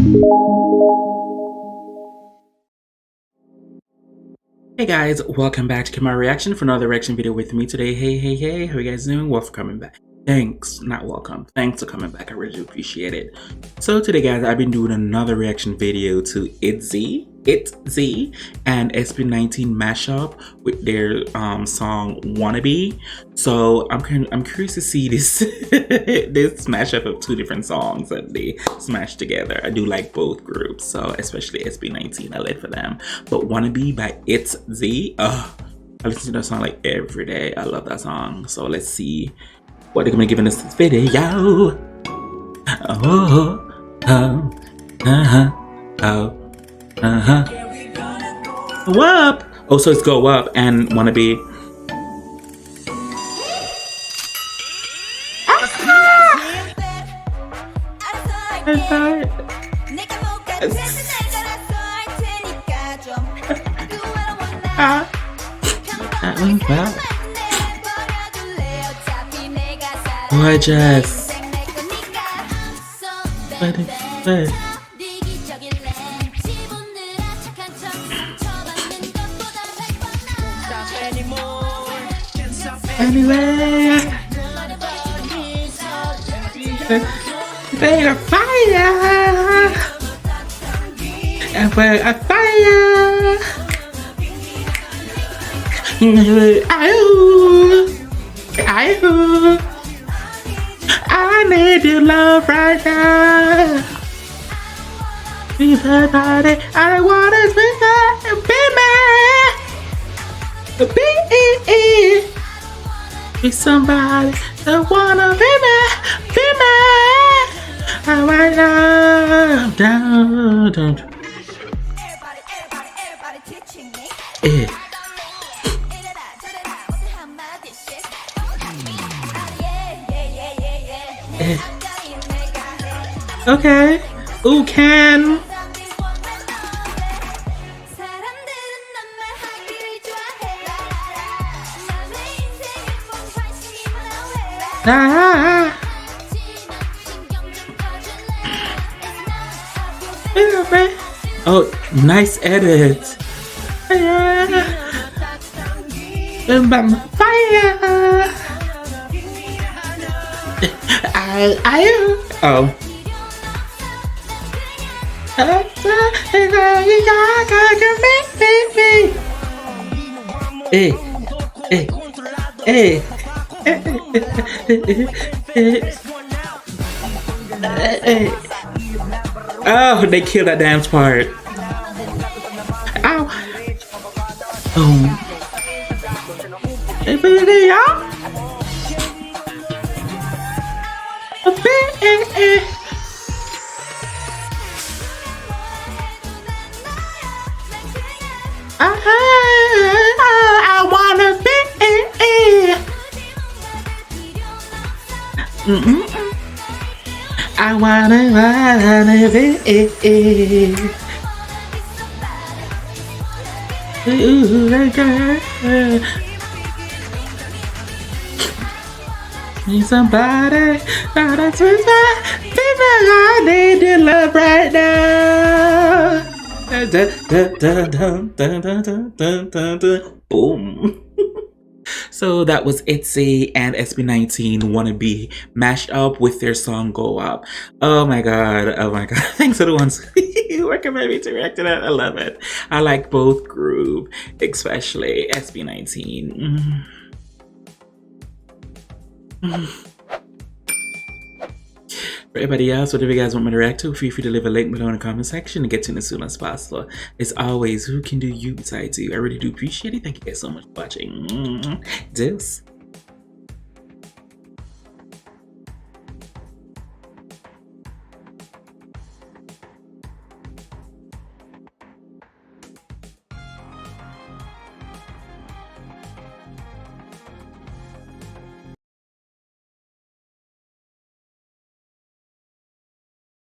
Hey guys, welcome back to Kemari Reaction for another reaction video with me today. Hey, how you guys doing? Well, for coming back. Thanks, not welcome. Thanks for coming back. I really do appreciate it. So today, guys, I've been doing another reaction video to ITZY and SB19 mashup with their song "WANNABE." So I'm curious to see this this mashup of two different songs that they smashed together. I do like both groups, so especially SB19. I live for them. But "WANNABE" by ITZY. I listen to that song like every day. I love that song. So let's see what they're gonna give in this video. Go up. Oh, so it's go up and "WANNABE." Gorgeous. Anyway, they are fire, and we're a fire. I need your love right now. Be my body, I wanna be somebody that wanna be I want love down. Okay. Ooh, can. Oh, nice edit. Fire. Oh. Hey. Oh, they killed that dance part. Ow. Oh. I wanna be. I wanna be. Ooh, girl. Need somebody that's with me. I need your love right now. Boom. So that was ITZY and SB19 "WANNABE" mashed up with their song "Go Up." Oh my god. Thanks to the ones who recommend me to react to that. I love it. I like both group, especially SB19. For everybody else, whatever you guys want me to react to, feel free to leave a link below in the comment section and get to it as soon as possible. As always, who can do you besides you? I really do appreciate it. Thank you guys so much for watching. Deuce.